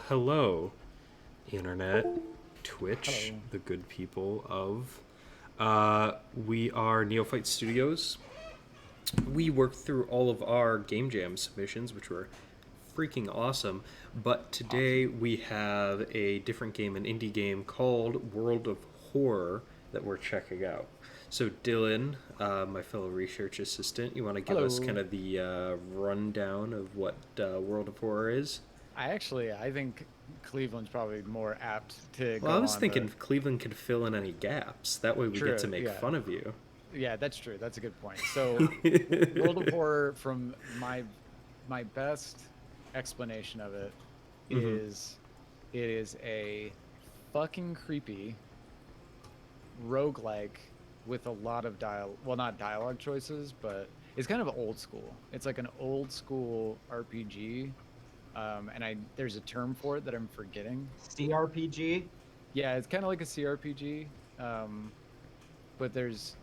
Hello, Internet, Twitch, Hello. the good people of. We are Neophyte Studios. We worked through all of our Game Jam submissions, which were freaking awesome. But today we have a different game, an indie game called World of Horror that we're checking out. So, Dylan, my fellow research assistant, you want to give us kind Hello. of the rundown of what World of Horror is? I think Cleveland's probably more apt to Well, I go was on thinking the Cleveland could fill in any gaps. That way we get to true. make Yeah. fun of you. Yeah, that's true. That's a good point. So World of Horror from my best explanation of it Mm-hmm. is it is a fucking creepy roguelike with a lot of not dialogue choices, but it's kind of old school. It's like an old school RPG. And there's a term for it that I'm forgetting. CRPG. Yeah, it's kind of like a CRPG. But there's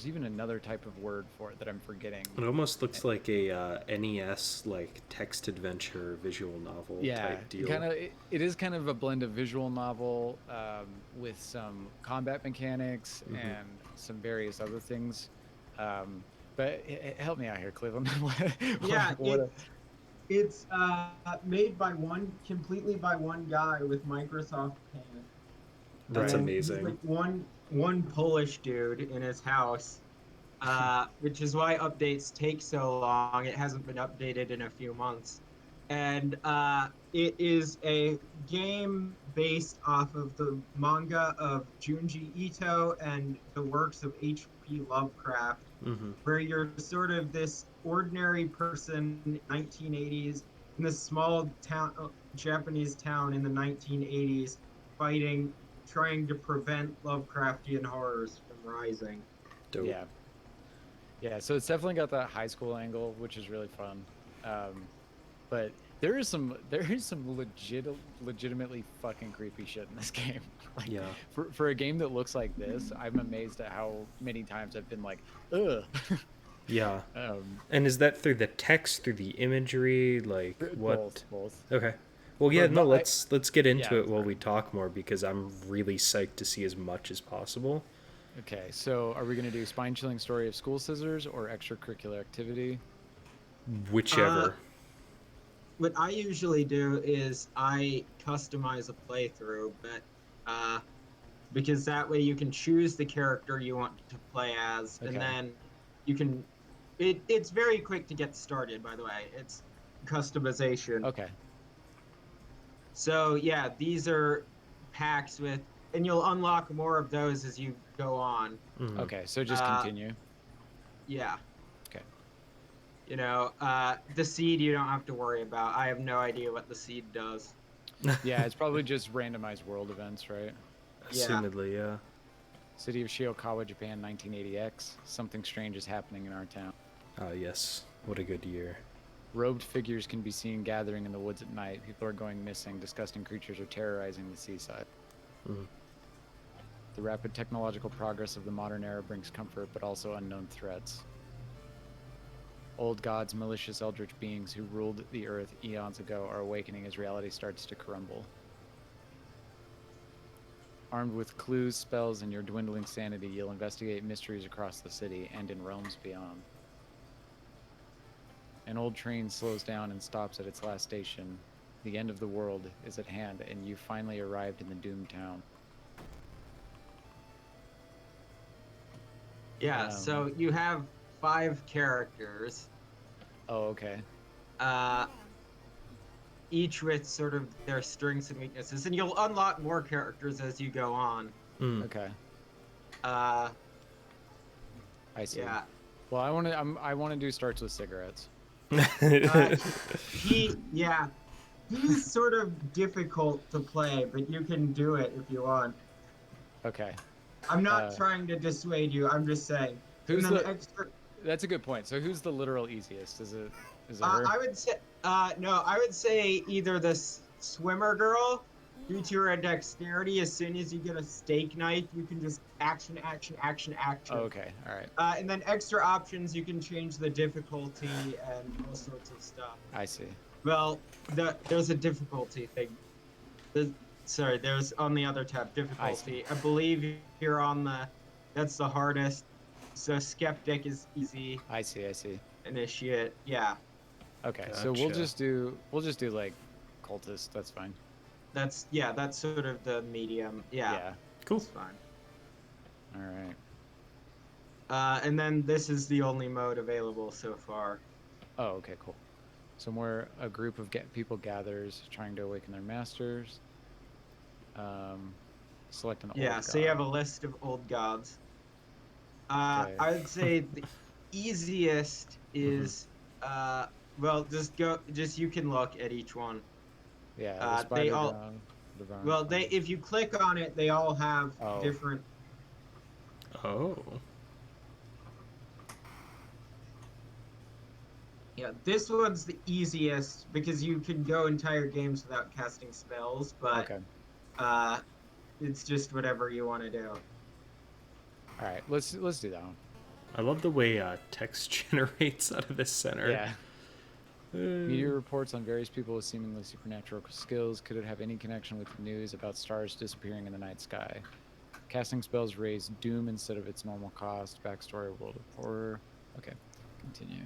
even another type of word for it that I'm forgetting. It almost Eh, looks like a NES like text adventure visual novel Yeah, type deal. it is kind of a blend of visual novel with some combat mechanics Mm-hmm. and some various other things. But help me out here, Cleveland. Yeah, What it's made by completely by one guy with Microsoft Paint, That's right? and he's amazing. like one Polish dude in his house, which is why updates take so long. It hasn't been updated in a few months, and it is a game based off of the manga of Junji Ito and the works of H.P. Lovecraft, Mm-hmm. where you're sort of this ordinary person in the 1980s in this small town, Japanese town in the 1980s, fighting, trying to prevent Lovecraftian horrors from rising. Dope. Yeah, yeah. So it's definitely got that high school angle, which is really fun. Um, but there is some legitimately fucking creepy shit in this game. Like Yeah. for a game that looks like this, I'm amazed at how many times I've been like, ugh. Yeah. um, And is that through the text, through the imagery, like what? both. Okay. Well, yeah. For No. mo- I Let's get into Yeah, it while sorry. we talk more because I'm really psyched to see as much as possible. Okay, so are we gonna do spine chilling story of school scissors or extracurricular activity? Uh, Whichever. what I usually do is I customize a playthrough, but uh, because that way you can choose the character you want to play as, and Okay. then you can. It's very quick to get started. By the way, it's customization. Okay. So yeah, these are packs with, and you'll unlock more of those as you go on. Mm-hmm. Okay. So just Uh, continue. yeah, Okay. the seed you don't have to worry about. I have no idea what the seed does. Yeah, it's probably just randomized world events, right? Yeah, Assumedly, yeah. City of Shiokawa, Japan, 1980X. Something strange is happening in our town. Ah, yes. What a good year. Robed figures can be seen gathering in the woods at night. People are going missing. Disgusting creatures are terrorizing the seaside. Mm-hmm. The rapid technological progress of the modern era brings comfort, but also unknown threats. Old gods, malicious eldritch beings who ruled the earth eons ago, are awakening as reality starts to crumble. Armed with clues, spells, and your dwindling sanity, you'll investigate mysteries across the city and in realms beyond. An old train slows down and stops at its last station. The end of the world is at hand, and you finally arrived in the doomed town. yeah. Um, So you have 5 characters, oh, okay. uh, each with sort of their strengths and weaknesses, and you'll unlock more characters as you go on. Mm. Okay. Uh, I see. yeah. Well, I want to do starts with cigarettes. Uh, yeah, he's sort of difficult to play, but you can do it if you want. Okay. I'm not Uh, trying to dissuade you. I'm just saying. And who's then the? extra, That's a good point. So who's the literal easiest? Is it her? I would say, no, I would say either the swimmer girl, due to her dexterity. As soon as you get a steak knife, you can just action, action, action, Oh, action. okay. All right. And then extra options, you can change the difficulty and all sorts of stuff. I see. Well, there's a difficulty thing. There's on the other tab, difficulty. I believe you're on that's the hardest. So skeptic is easy. I see. Initiate, yeah. Okay, so we'll Gotcha. just do like cultist. That's fine. That's sort of the medium. Yeah. Cool. That's fine. All right. And then this is the only mode available so far. Oh, okay, cool. Somewhere a group of people gathers, trying to awaken their masters. Select an old god. So you have a list of old gods. Okay. I would say the easiest is well, just you can look at each one. Yeah, the spider they all god, divine well spider. if you click on it, they all have different. Oh. Yeah, this one's the easiest because you can go entire games without casting spells, but Okay. it's just whatever you want to do. All right, let's do that one. I love the way text generates out of this center. Yeah. Media reports on various people with seemingly supernatural skills. Could it have any connection with the news about stars disappearing in the night sky? Casting spells raise doom instead of its normal cost. Backstory: World of Horror. Okay, continue.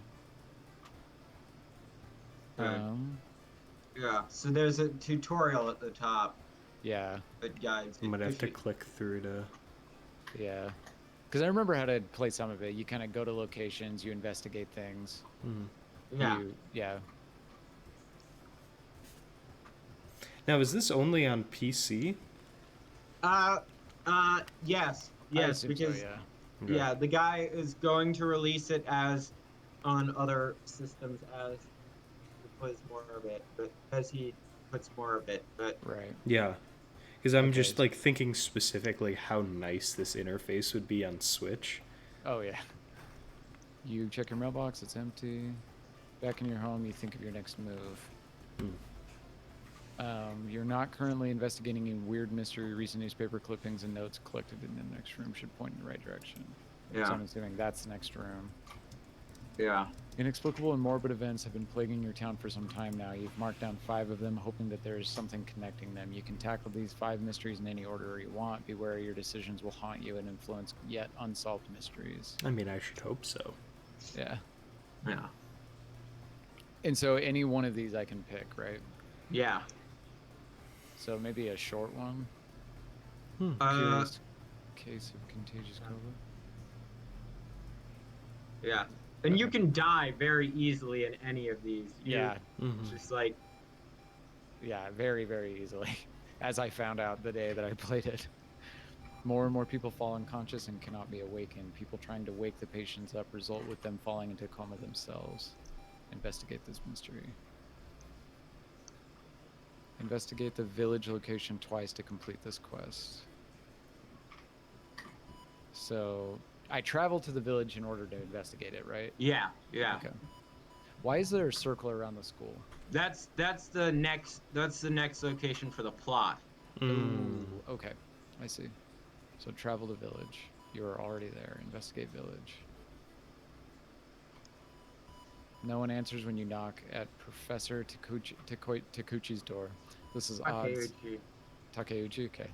Yeah, so there's a tutorial at the top Yeah. that guides you. I'm gonna have to click through to. Yeah. Because I remember how to play some of it. You kind of go to locations, you investigate things. Yeah. Yeah. Now, is this only on PC? Yes, I assume because so, yeah. Okay. yeah, the guy is going to release it as on other systems as he puts more of it, but Right. Yeah, because I'm Okay. just like thinking specifically how nice this interface would be on Switch. Oh, yeah. You check your mailbox, it's empty. Back in your home, you think of your next move. You're not currently investigating any weird mystery. Recent newspaper clippings and notes collected in the next room should point in the right direction. So I'm assuming that's the next room. yeah. Inexplicable and morbid events have been plaguing your town for some time now. You've marked down 5 of them, hoping that there is something connecting them. You can tackle these 5 mysteries in any order you want. Beware your decisions will haunt you and influence yet unsolved mysteries. I mean, I should hope so. Yeah. Yeah. And so any one of these I can pick, right? Yeah. So maybe a short one. Curious case of contagious COVID. Yeah. And you can die very easily in any of these. Yeah. It's just like, Yeah, very, very easily. As I found out the day that I played it. More and more people fall unconscious and cannot be awakened. People trying to wake the patients up result with them falling into coma themselves. Investigate this mystery. Investigate the village location twice to complete this quest. So, I travel to the village in order to investigate it, right? yeah. Okay. Why is there a circle around the school? That's the next location for the plot. Ooh, okay. I see. So travel to village. You're already there. Investigate village. No one answers when you knock at Professor Takuchi's door. This is odd. Takeuchi, okay.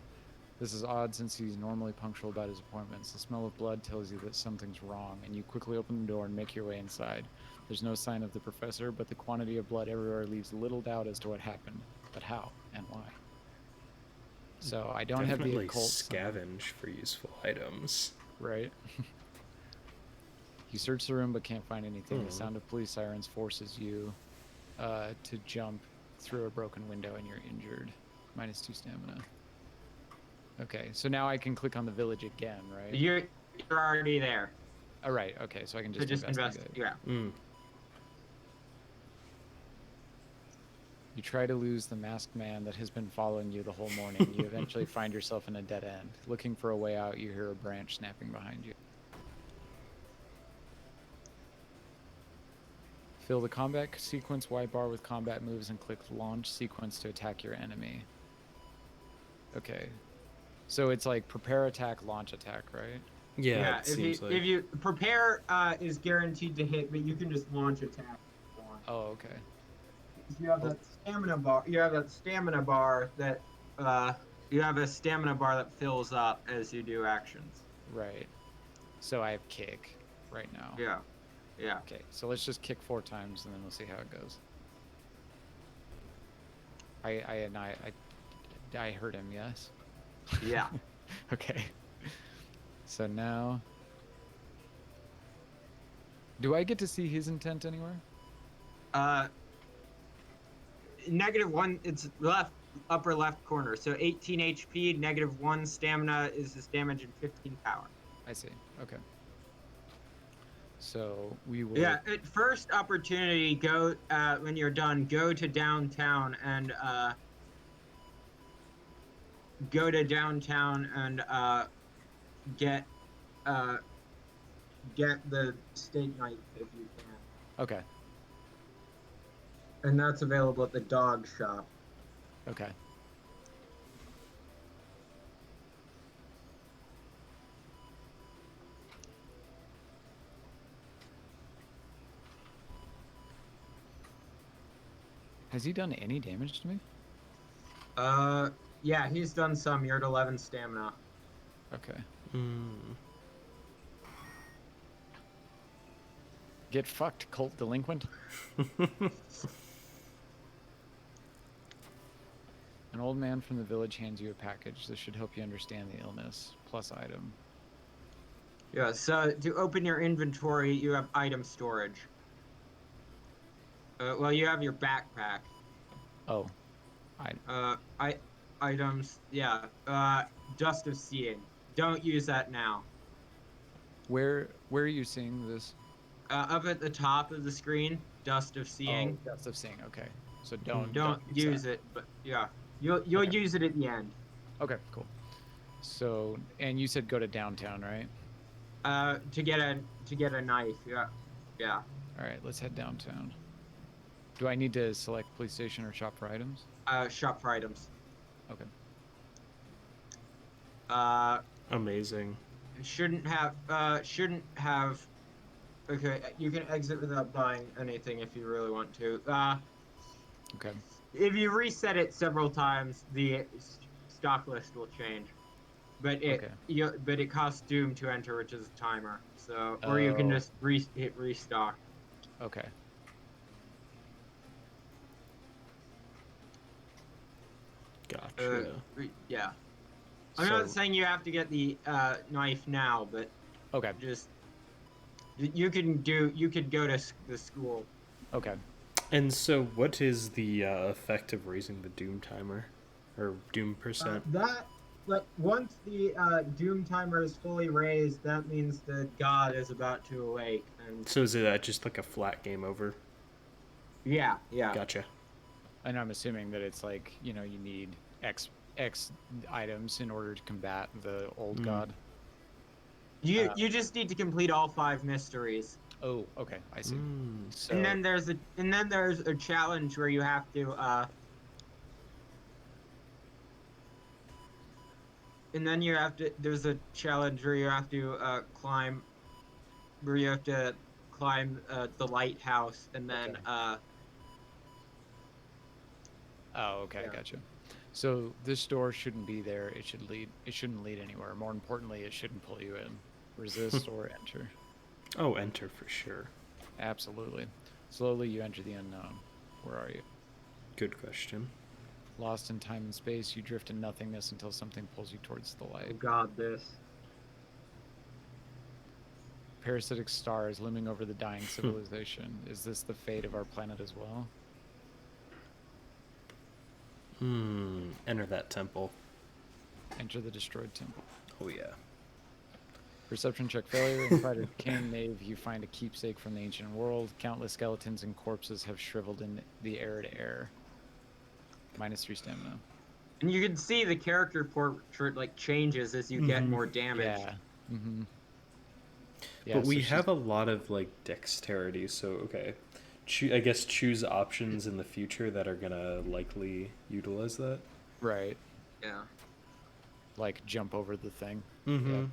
This is odd since he's normally punctual about his appointments. The smell of blood tells you that something's wrong, and you quickly open the door and make your way inside. There's no sign of the professor, but the quantity of blood everywhere leaves little doubt as to what happened, but how and why. So I don't have the occult scavenge for useful items. Right. You search the room but can't find anything. The sound of police sirens forces you to jump through a broken window and you're injured. -2 stamina. Okay, so now I can click on the village again, right? You're already there. All right, okay, so I can just investigate. Yeah. You try to lose the masked man that has been following you the whole morning. You eventually find yourself in a dead end. Looking for a way out, you hear a branch snapping behind you. Fill the combat sequence Y bar with combat moves and click launch sequence to attack your enemy. Okay. So it's like prepare attack, launch attack, right? Yeah, it seems like. If you prepare is guaranteed to hit, but you can just launch attack. Oh, okay. You have that stamina bar. You have that stamina bar that you have a stamina bar that fills up as you do actions. Right. So I have kick right now. Yeah. Yeah. Okay, so let's just kick 4 times and then we'll see how it goes. I hurt him, yes? Yeah. Okay. So now... Do I get to see his intent anywhere? -1. It's left upper left corner. So 18 HP, -1 stamina is his damage, and 15 power. I see. Okay. So we will... Yeah. At first opportunity, go when you're done. Go to downtown and get get the steak knife if you can. Okay. And that's available at the dog shop. Okay. Has he done any damage to me? Yeah, he's done some. You're at 11 stamina. Okay. Hmm. Get fucked, cult delinquent. An old man from the village hands you a package. This should help you understand the illness. Plus item. Yeah, so to open your inventory, you have item storage. Well, you have your backpack. Oh. Items, yeah. Dust of Seeing. Don't use that now. Where are you seeing this? Up at the top of the screen, Dust of Seeing. Oh, dust of seeing. Okay. So don't use that. it, but yeah. You'll Okay. use it at the end. Okay, cool. So, and you said go to downtown, right? To get a knife, yeah. Yeah. All right, let's head downtown. Do I need to select police station or shop for items? Shop for items. Okay. Amazing. Shouldn't have okay, you can exit without buying anything if you really want to. Okay. If you reset it several times, the stock list will change. But it costs Doom to enter, which is a timer. So, or you can just hit restock. Okay. Gotcha. Yeah. I'm not saying you have to get the knife now, but Okay. just you could go to the school. Okay. And so, what is the effect of raising the Doom timer, or Doom percent? Once the Doom timer is fully raised, that means the god is about to awake. And So is it just like a flat game over? yeah. Gotcha. And I'm assuming that it's like, you need X items in order to combat the old god. You just need to complete all 5 mysteries. Oh, okay, I see. So, And then there's a challenge where you have to there's a challenge where you have to climb the lighthouse, and then oh, okay, yeah. gotcha. So this door shouldn't be there. It shouldn't lead anywhere. More importantly, it shouldn't pull you in. Resist or enter. Oh, enter for sure. Absolutely. Slowly you enter the unknown. Where are you? Good question. Lost in time and space, you drift in nothingness until something pulls you towards the Oh light. god, this. Parasitic stars looming over the dying civilization. Is this the fate of our planet as well? Enter that temple. Enter the destroyed temple. Oh yeah. Perception check failure. Inside a decaying nave, you find a keepsake from the ancient world. Countless skeletons and corpses have shriveled in the arid air. -3 stamina. And you can see the character portrait changes as you get more damage. Yeah. Mm-hmm. Yeah, But we so have a lot of dexterity, so okay. I guess choose options in the future that are gonna likely utilize that. Right. Yeah. Like jump over the thing. Mm-hmm.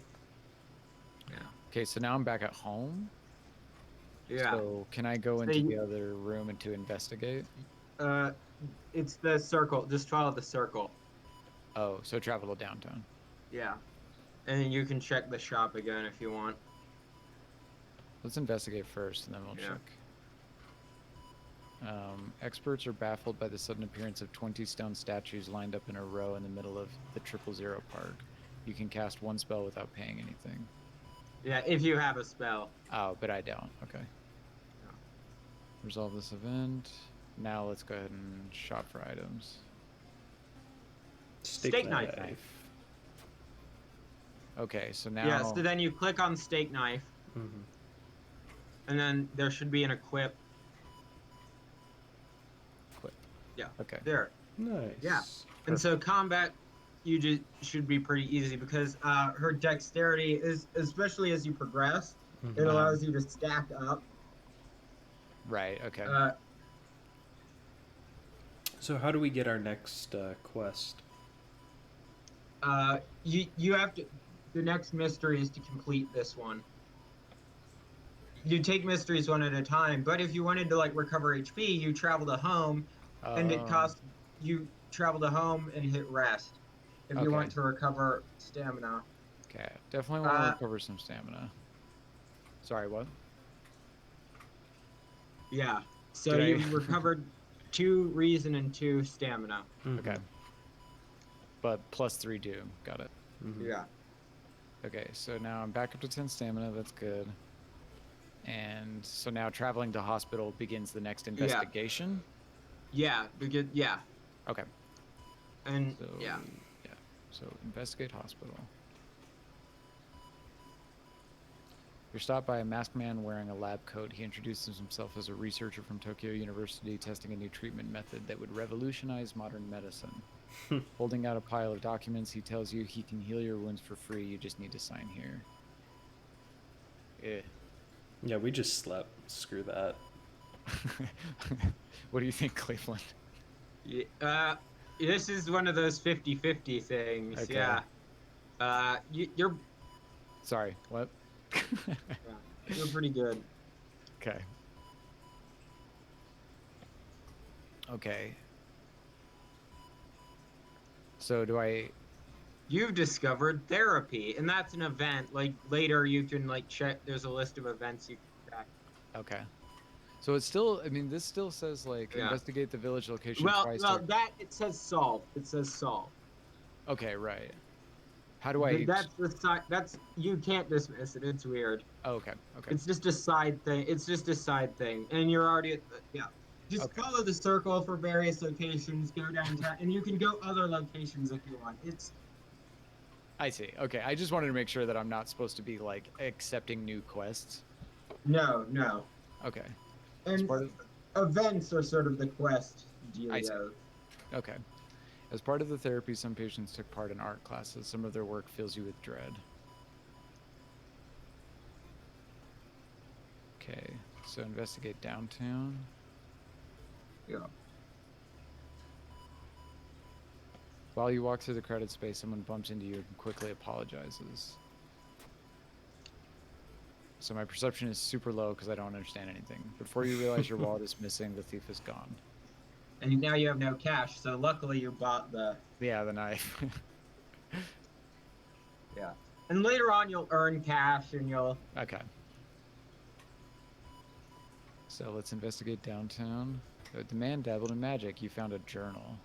Yeah. Okay, so now I'm back at home. Yeah. So can I go into the other room and to investigate? it's the circle. Just follow the circle. Oh, so travel to downtown. Yeah. And then you can check the shop again if you want. Let's investigate first, and then we'll Yeah. check. Experts are baffled by the sudden appearance of 20 stone statues lined up in a row in the middle of the 000 Park. You can cast one spell without paying anything. Yeah, if you have a spell. Oh, but I don't. Okay. Resolve this event. Now let's go ahead and shop for items. Steak knife. Okay, so now... Yeah, so then you click on steak knife. Mm-hmm. And then there should be an equip. Equip. Yeah. Okay. There. Nice. Yeah. And so combat, you just should be pretty easy because her dexterity is, especially as you progress, Mhm. it allows you to stack up. Right, okay. So how do we get our next quest? You have to. The next mystery is to complete this one. You take mysteries one at a time, but if you wanted to like recover HP, you travel to home, and it costs you travel to home and hit rest. If you want to recover stamina. Okay, definitely want to recover some stamina. Sorry, what? Yeah. So you've recovered 2 reason and 2 stamina. Mm-hmm. Okay. But plus 3 do. Got it. Mm-hmm. Yeah. Okay, so now I'm back up to 10 stamina. That's good. And so now traveling to hospital begins the next investigation? Yeah, because Okay. And So, yeah. So investigate hospital. You're stopped by a masked man wearing a lab coat. He introduces himself as a researcher from Tokyo University testing a new treatment method that would revolutionize modern medicine. Holding out a pile of documents, he tells you he can heal your wounds for free. You just need to sign here. Yeah, we just slept. Screw that. What do you think, Cleveland? Yeah, this is one of those 50-50 things. Okay. Yeah. You're Sorry, what? you're pretty good. Okay. Okay. So do I... You've discovered therapy, and that's an event. Like later, you can like check. There's a list of events you can track. Okay. So it's still, I mean, this still says like investigate the village location twice. Well, that it says solve. It says solve. Okay, right. How do I? That's the side. That's you can't dismiss it. It's weird. Oh, okay. Okay. It's just a side thing. It's just a side thing, and you're already at the, Just follow the circle for various locations. Go downtown, and you can go other locations if you want. I see. Okay, I just wanted to make sure that I'm not supposed to be like accepting new quests. No. Okay. And events are sort of the quest. I see. Okay. As part of the therapy, some patients took part in art classes. Some of their work fills you with dread. Okay, so investigate downtown. Yeah. While you walk through the crowded space, someone bumps into you and quickly apologizes. So my perception is super low because I don't understand anything. Before you realize your wallet is missing, the thief is gone. And now you have no cash, so luckily you bought the... Yeah, the knife. Yeah. And later on you'll earn cash and you'll... Okay. So let's investigate downtown. The man dabbled in magic. You found a journal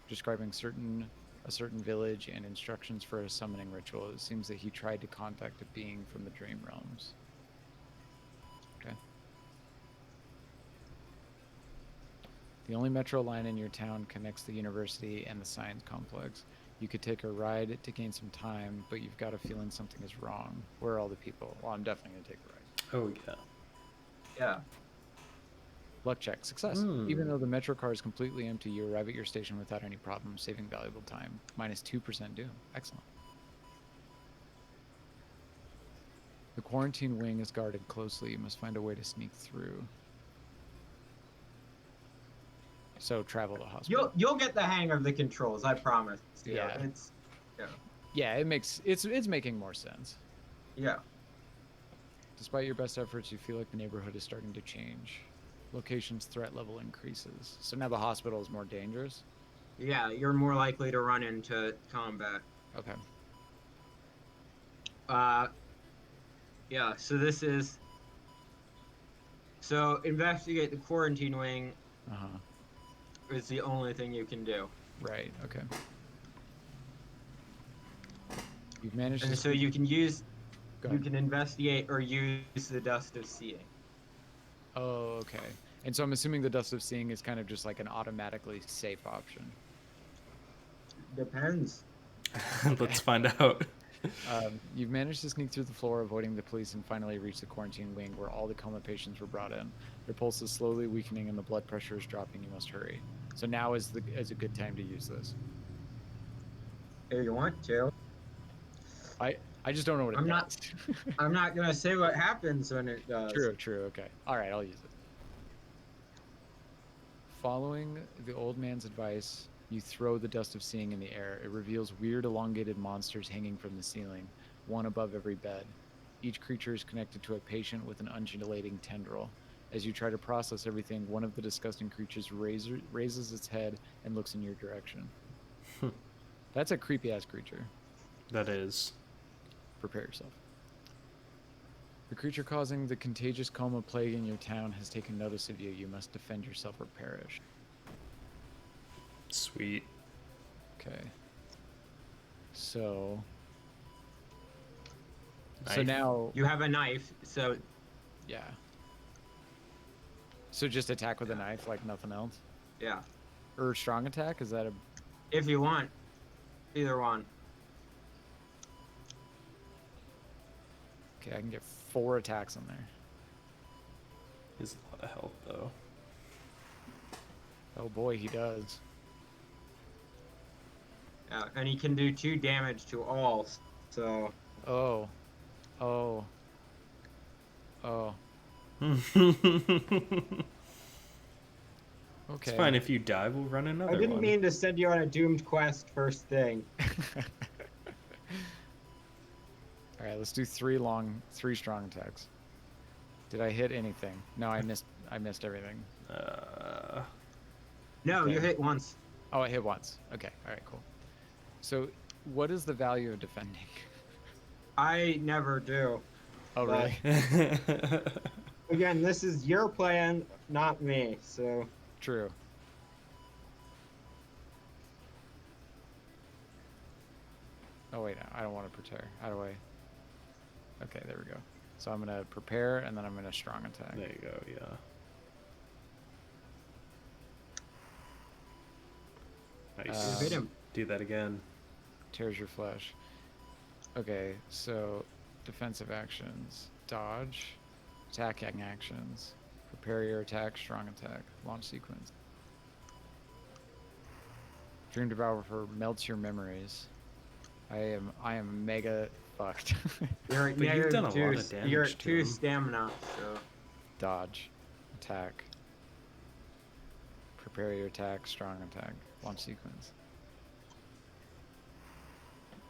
describing a certain village and instructions for a summoning ritual. It seems that he tried to contact a being from the dream realms. Okay. The only metro line in your town connects the university and the science complex. You could take a ride to gain some time, but you've got a feeling something is wrong. Where are all the people? Well, I'm definitely going to take the ride. Oh, yeah. Yeah. Luck check. Success. Even though the metro car is completely empty, you arrive at your station without any problem, saving valuable time. Minus 2% doom. Excellent. The quarantine wing is guarded closely. You must find a way to sneak through. So travel to hospital. You'll get the hang of the controls, I promise. Yeah. Yeah. It's making more sense. Yeah. Despite your best efforts, you feel like the neighborhood is starting to change. Location's threat level increases. So now the hospital is more dangerous? Yeah, you're more likely to run into combat. Okay. Uh, yeah, so this is. So investigate the quarantine wing Uh-huh. is the only thing you can do. Right, okay. You've managed to And so sneak... you can use. Go You ahead. can investigate or use the dust of seeing. Oh, okay. And so I'm assuming the Dust of Seeing is kind of just like an automatically safe option. Depends. Okay. Let's find out. You've managed to sneak through the floor, avoiding the police, and finally reach the quarantine wing where all the coma patients were brought in. Their pulse is slowly weakening and the blood pressure is dropping. You must hurry. So now is a good time to use this. If you want to. I just don't know what it I'm not. does. I'm not gonna say what happens when it does. True. Okay. All right, I'll use it. Following the old man's advice, you throw the Dust of Seeing in the air. It reveals weird elongated monsters hanging from the ceiling, one above every bed. Each creature is connected to a patient with an undulating tendril. As you try to process everything, one of the disgusting creatures raises its head and looks in your direction. That's a creepy ass creature. That is. Prepare yourself. The creature causing the contagious coma plague in your town has taken notice of you. You must defend yourself or perish. Sweet. Okay. So Knife. now, You have a knife, so yeah. So just attack with a knife like nothing else? yeah. Or strong attack? Is that a... If you want, either one. Okay, I can get 4 attacks on there. He's a lot of health, though. Oh boy, he does. Yeah, and he can do 2 damage to all. So Oh. Oh. Oh. Okay. It's fine. If you die, we'll run another I didn't one. mean to send you on a doomed quest first thing. All right, let's do 3 strong attacks. Did I hit anything? No, I missed everything. No, Okay. you hit once. Oh, I hit once. Okay. All right, cool. So, what is the value of defending? I never do. Oh, But- really? Again, this is your plan, not me. So True. Oh, wait, I don't want to prepare. How do I... Okay, there we go. So I'm going to prepare, and then I'm going to strong attack. There you go, yeah. Nice. hit him. Do that again. Tears your flesh. Okay, so defensive actions. Dodge. Attacking actions. Prepare your attack, strong attack. Launch sequence. Dream Devourer melts your memories. I am mega fucked. You're at But you've done a negative lot of damage You're to at 2 him. stamina. So Dodge. Attack. Prepare your attack, strong attack. Launch sequence.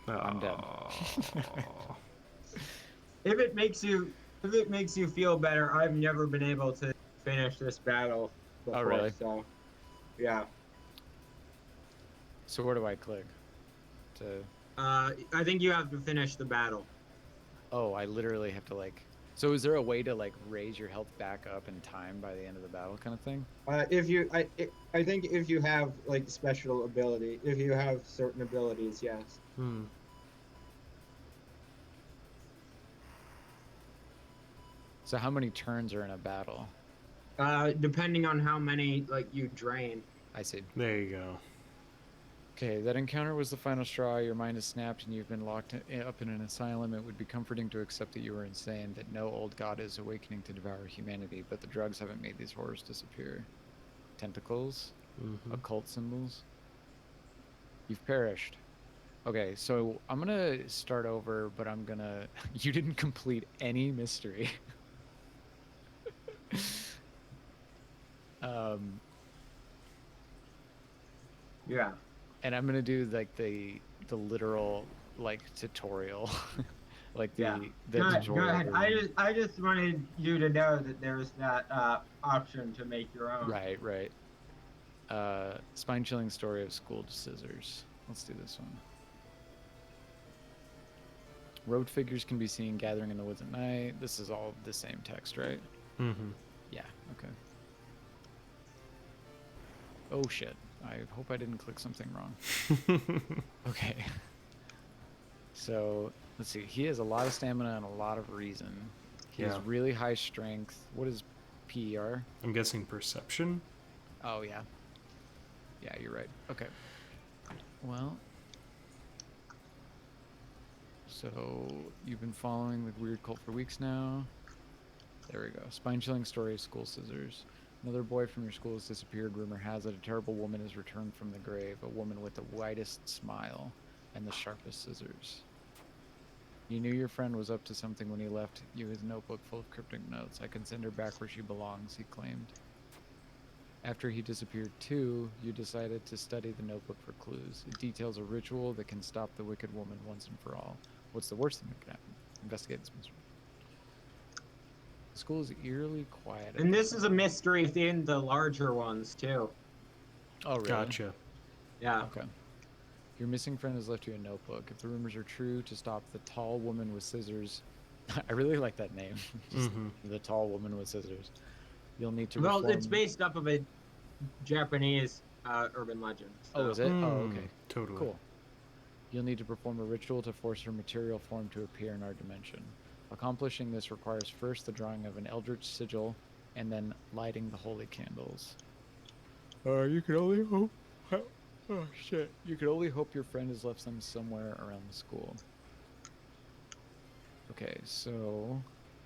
I'm dead. Aw. if it makes you feel better, I've never been able to finish this battle before. Oh, really? So yeah. So where do I click? To... I think you have to finish the battle. Oh, I literally have to like... So is there a way to like raise your health back up in time by the end of the battle kind of thing? I think if you have like special ability, if you have certain abilities, yes. So how many turns are in a battle? Depending on how many like you drain. I see. There you go. Okay, that encounter was the final straw. Your mind is snapped and you've been locked up in an asylum. It would be comforting to accept that you were insane, that no old god is awakening to devour humanity, but the drugs haven't made these horrors disappear. Tentacles? Occult symbols? You've perished. Okay, so I'm gonna start over, but I'm gonna... You didn't complete any mystery. Yeah. And I'm gonna do like the literal like tutorial Like Yeah. the Go tutorial ahead. version. I just wanted you to know that there's that option to make your own. Right, right. Spine-chilling story of school scissors. Let's do this one. Robed figures can be seen gathering in the woods at night. This is all the same text, right? Mm-hmm. Yeah, okay. Oh shit. I hope I didn't click something wrong. Okay. So, let's see. He has a lot of stamina and a lot of reason. He has Yeah. really high strength. What is PER? I'm guessing perception. Oh, yeah. Yeah, you're right. Okay. Well, so you've been following the weird cult for weeks now. There we go. Spine-chilling story of school scissors. Another boy from your school has disappeared. Rumor has it a terrible woman has returned from the grave. A woman with the widest smile and the sharpest scissors. You knew your friend was up to something when he left you his notebook full of cryptic notes. I can send her back where she belongs, he claimed. After he disappeared too, you decided to study the notebook for clues. It details a ritual that can stop the wicked woman once and for all. What's the worst thing that could happen? Investigate this mystery. The school is eerily quiet. And this is a mystery within the larger ones too. Oh, really? Gotcha. Yeah. Okay. Your missing friend has left you a notebook. If the rumors are true, to stop the tall woman with scissors. I really like that name. Just the tall woman with scissors. You'll need to Well, reform... it's based off of a Japanese urban legend. So. Oh, is it? Oh, okay. Totally. Cool. You'll need to perform a ritual to force her material form to appear in our dimension. Accomplishing this requires first the drawing of an eldritch sigil, and then lighting the holy candles. You can only hope... Oh, shit. You can only hope your friend has left them somewhere around the school. Okay, so...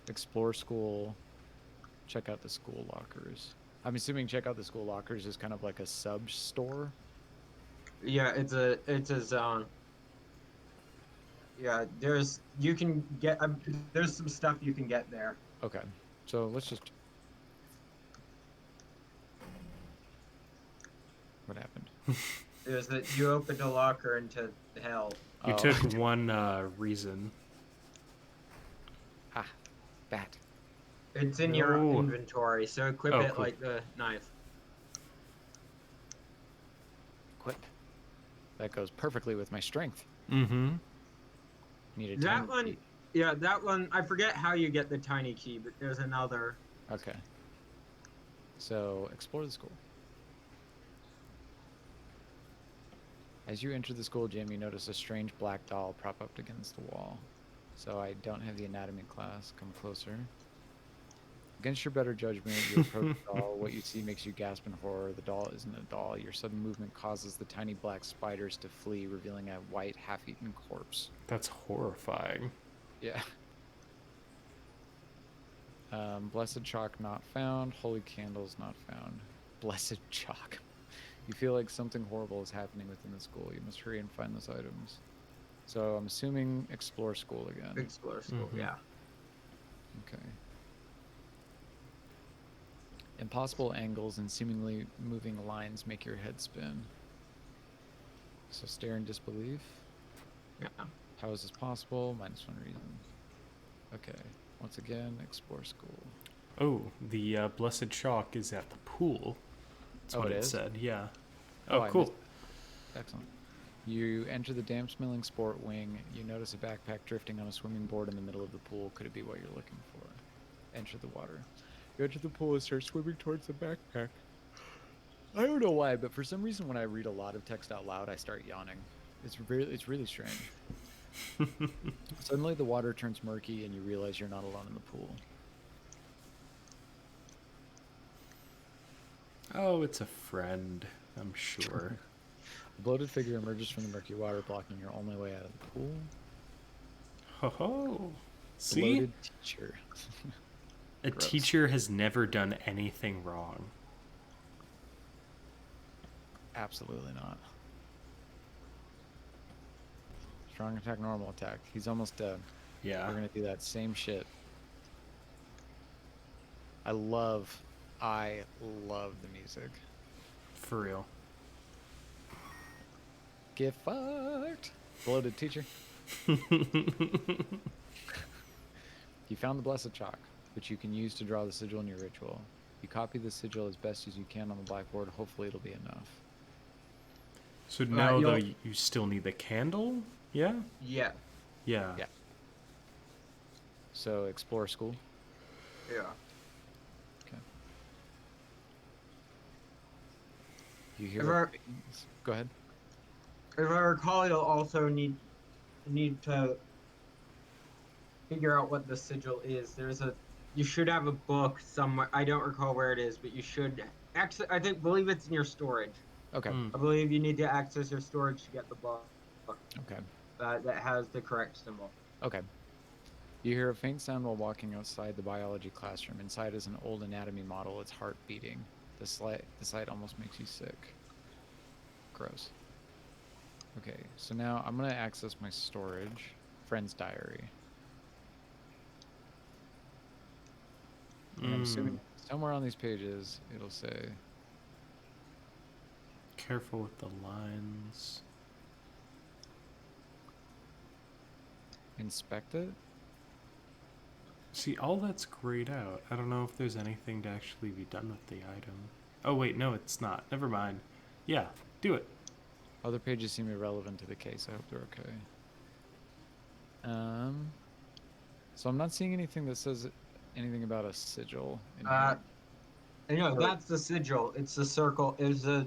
Explore school. Check out the school lockers. I'm assuming check out the school lockers is kind of like a sub-store? Yeah, it's a zone. Yeah, there's there's some stuff you can get there. Okay, so let's just... What happened? There's that you opened a locker into hell. You Oh. took one reason. Ah, bat. It's in your No. inventory, so equip Oh, it cool. like the knife. Equip. That goes perfectly with my strength. Mm-hmm. Need a That tiny one, key. yeah, that one. I forget how you get the tiny key, but there's another. Okay. So, explore the school. As you enter the school gym, you notice a strange black doll prop up against the wall. So I don't have the anatomy class. Come closer. Against your better judgment, you approach the doll. What you see makes you gasp in horror. The doll isn't a doll. Your sudden movement causes the tiny black spiders to flee, revealing a white, half-eaten corpse. That's horrifying. Yeah. Blessed chalk not found. Holy candles not found. Blessed chalk. You feel like something horrible is happening within the school. You must hurry and find those items. So I'm assuming explore school again. Explore school, Mhm. yeah. Okay. Impossible angles and seemingly moving lines make your head spin. So stare in disbelief. Yeah. How is this possible? -1 reason. Okay. Once again, explore school. Oh, the blessed chalk is at the pool. That's Oh, what it it is? said. Yeah. Oh, Oh, I cool. missed Excellent. You enter the damp-smelling sport wing. You notice a backpack drifting on a swimming board in the middle of the pool. Could it be what you're looking for? Enter the water. You enter the pool and start swimming towards the backpack. I don't know why, but for some reason when I read a lot of text out loud, I start yawning. It's really strange. Suddenly the water turns murky and you realize you're not alone in the pool. Oh, it's a friend, I'm sure. A bloated figure emerges from the murky water, blocking your only way out of the pool. Ho ho. See? Bloated teacher. A Gross. teacher has never done anything wrong. Absolutely not. Strong attack, normal attack. He's almost dead. Yeah. We're gonna do that same shit. I love the music. For real. Get fucked. Bloated teacher. You found the blessed chalk, which you can use to draw the sigil in your ritual. You copy the sigil as best as you can on the blackboard. Hopefully it'll be enough. So now, though, you'll- you still need the candle? Yeah? Yeah. Yeah. Yeah. So explore school. Yeah. Okay. You If hear? our- Go ahead. If I recall, you'll also need to figure out what the sigil is. You should have a book somewhere. I don't recall where it is, but you should. Actually, believe it's in your storage. Okay. Mm. I believe you need to access your storage to get the book Okay. that has the correct symbol. Okay. You hear a faint sound while walking outside the biology classroom. Inside is an old anatomy model, its heart beating. The sight almost makes you sick. Gross. Okay, so now I'm gonna access my storage. Friend's diary. And I'm assuming somewhere on these pages it'll say Careful with the lines. inspect it. See, all that's grayed out. I don't know if there's anything to actually be done with the item. Oh, wait, no, it's not. Never mind. Yeah, do it. Other pages seem irrelevant to the case. I hope they're okay. So I'm not seeing anything that says anything about a sigil in here. No, that's the sigil. It's the circle. It's a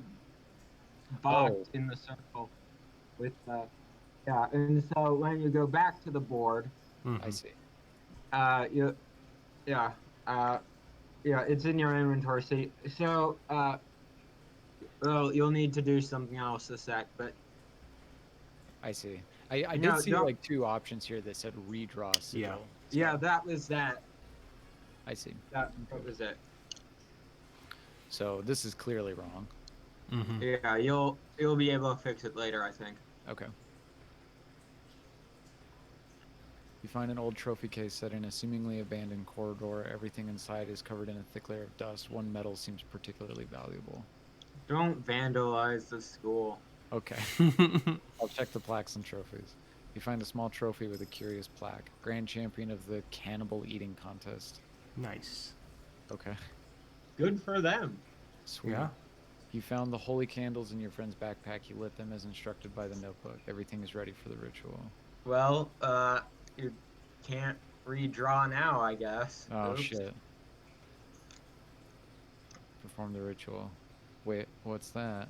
box in the circle with yeah. And so when you go back to the board, I see. it's in your inventory. So well, you'll need to do something else a sec, but I see. I No, did see don't- like two options here that said redraw sigil. Yeah. So yeah, that was that. I see. That was it. So this is clearly wrong. Mm-hmm. Yeah, you'll be able to fix it later, I think. Okay. You find an old trophy case set in a seemingly abandoned corridor. Everything inside is covered in a thick layer of dust. One medal seems particularly valuable. Don't vandalize the school. Okay. I'll check the plaques and trophies. You find a small trophy with a curious plaque. Grand champion of the cannibal eating contest. Nice. Okay. Good for them. Sweet. Yeah. You found the holy candles in your friend's backpack. You lit them as instructed by the notebook. Everything is ready for the ritual. Well, you can't redraw now, I guess. Oh, Oops. shit. Perform the ritual. Wait, what's that?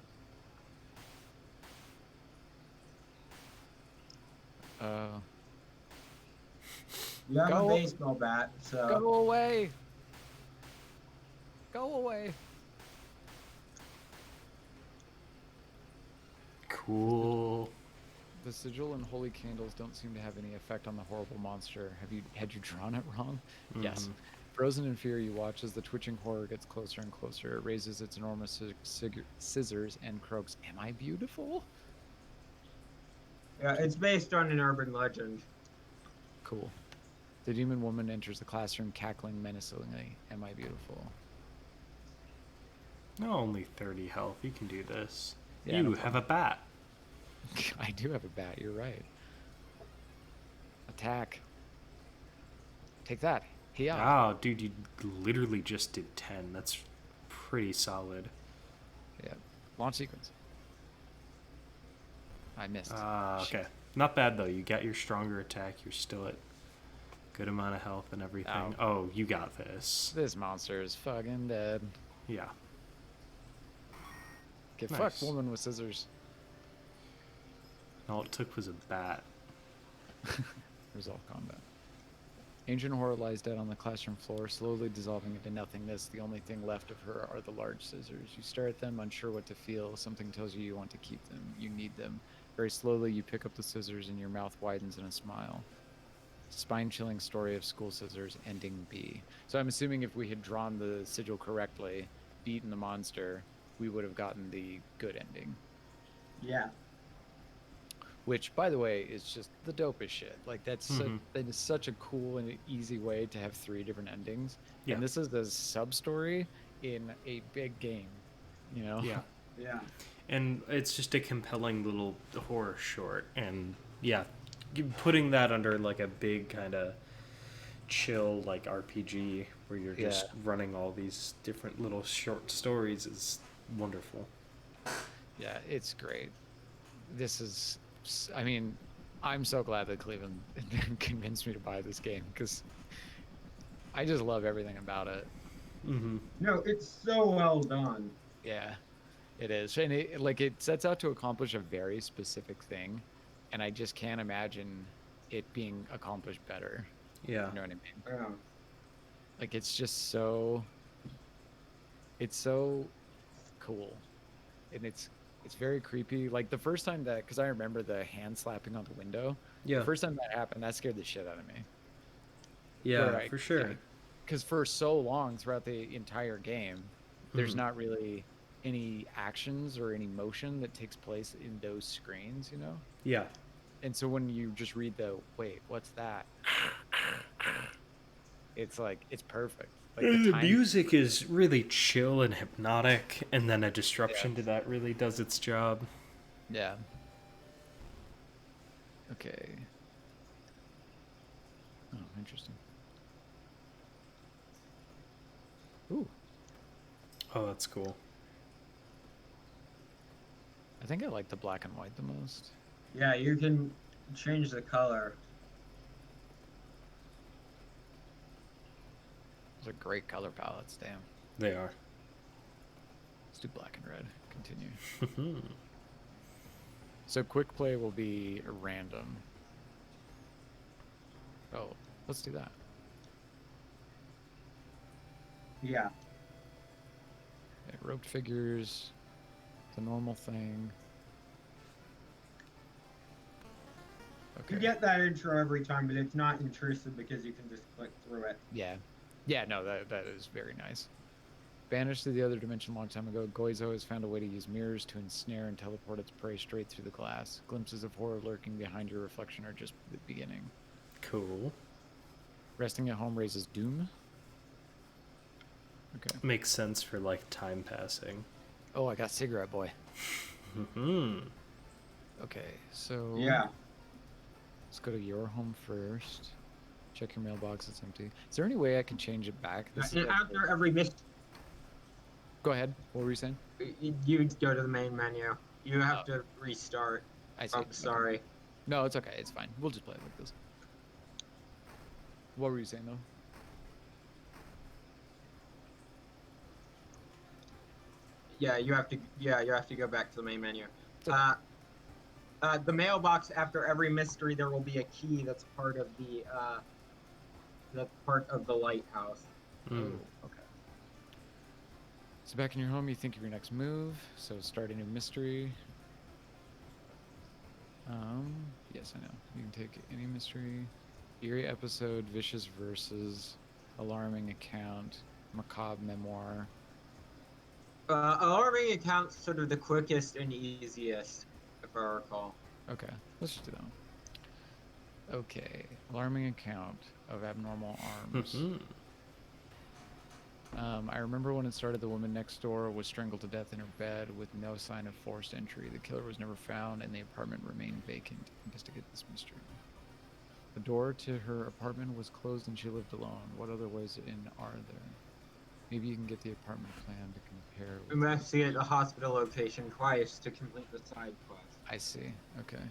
You have Go- a baseball bat, so Go away! Go away! Cool. The sigil and holy candles don't seem to have any effect on the horrible monster. Had you drawn it wrong? Yes. Mhm. Frozen in fear, you watch as the twitching horror gets closer and closer. It raises its enormous scissors and croaks, "Am I beautiful?" yeah, it's based on an urban legend. Cool. The demon woman enters the classroom, cackling menacingly. "Am I beautiful?" No, only 30 health. You can do this. Yeah, you no have a bat. I do have a bat. You're right. Attack. Take that. Here. Wow, dude, you literally just did 10. That's pretty solid. Yeah. Launch sequence. I missed. Okay. Shit. Not bad, though. You got your stronger attack. You're still at good amount of health and everything. Ow. Oh, you got this. This monster is fucking dead. Yeah. Get Nice. fucked, woman with scissors. All it took was a bat. Resolve combat. Ancient horror lies dead on the classroom floor, slowly dissolving into nothingness. The only thing left of her are the large scissors. You stare at them, unsure what to feel. Something tells you want to keep them. You need them. Very slowly, you pick up the scissors and your mouth widens in a smile. Spine-chilling story of school scissors, ending B. So I'm assuming if we had drawn the sigil correctly, beaten the monster, we would have gotten the good ending. Yeah. Which, by the way, is just the dopest shit. Like, that is such a cool and easy way to have 3 different endings. Yeah. And this is the sub-story in a big game, you know? Yeah. Yeah. And it's just a compelling little horror short. And yeah, putting that under like a big kind of chill like RPG where you're just running all these different little short stories is wonderful. Yeah, it's great. This is, I mean, I'm so glad that Cleveland convinced me to buy this game because I just love everything about it. Mm-hmm. No, it's so well done. Yeah, it is. And it sets out to accomplish a very specific thing, and I just can't imagine it being accomplished better. Yeah. You know what I mean? Yeah. Like it's so cool. And it's very creepy. Like the first time that, because I remember the hand slapping on the window. Yeah. The first time that happened, that scared the shit out of me. Yeah, for sure. Because for so long throughout the entire game, there's Mhm. not really any actions or any motion that takes place in those screens, you know? Yeah. And so when you just read the, wait, what's that? It's like, it's perfect. Like The music is really chill and hypnotic, and then a disruption to that really does its job. Yeah. Okay. Oh, interesting. Ooh. Oh, that's cool. I think I like the black and white the most. Yeah, you can change the color. Those are great color palettes, damn. They are. Let's do black and red. Continue. So quick play will be random. Oh, let's do that. Yeah. Okay, roped figures, the normal thing. Okay. You get that intro every time, but it's not intrusive because you can just click through it. Yeah. Yeah, no, that is very nice. Banished to the other dimension a long time ago, Goizo has found a way to use mirrors to ensnare and teleport its prey straight through the glass. Glimpses of horror lurking behind your reflection are just the beginning. Cool. Resting at home raises doom. Okay. Makes sense for like time passing. Oh, I got cigarette boy. Mm-hmm. Okay, so Yeah. let's go to your home first. Check your mailbox; it's empty. Is there any way I can change it back? This is And like after every Go ahead. What were you saying? you go to the main menu. You have to restart. I see. I'm sorry. No, it's okay. It's fine. We'll just play it like this. What were you saying though? Yeah, you have to. Yeah, you have to go back to the main menu. Okay. The mailbox. After every mystery, there will be a key that's part of the lighthouse. Mm. Oh, okay. So back in your home, you think of your next move. So start a new mystery. Yes, I know. You can take any mystery. Eerie episode, vicious verses, alarming account, macabre memoir. Alarming account's sort of the quickest and easiest, if I recall. Okay, let's just do that one. Okay, alarming account of abnormal arms. Mm-hmm. I remember when it started, the woman next door was strangled to death in her bed with no sign of forced entry. The killer was never found, and the apartment remained vacant. Investigate this mystery. The door to her apartment was closed, and she lived alone. What other ways in are there? Maybe you can get the apartment plan to compare with. Investigate the hospital location twice to complete the side quest. I see. Okay.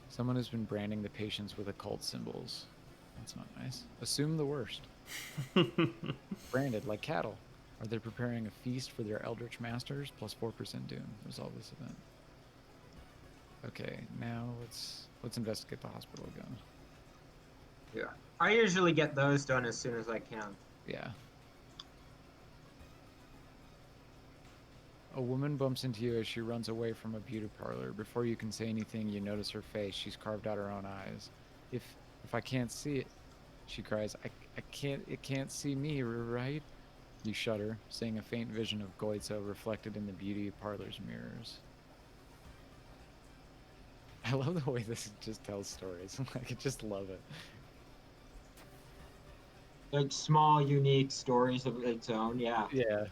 Someone has been branding the patients with occult symbols. That's not nice. Assume the worst. Branded like cattle. Are they preparing a feast for their eldritch masters? Plus 4% doom. Resolve this event. Okay, now let's investigate the hospital again. Yeah. I usually get those done as soon as I can. Yeah. A woman bumps into you as she runs away from a beauty parlor. Before you can say anything, you notice her face. She's carved out her own eyes. If I can't see it, she cries, it can't see me, right? You shudder, seeing a faint vision of Goizo reflected in the beauty parlor's mirrors. I love the way this just tells stories. I just love it. like small, unique stories of its own. Yeah. Yeah.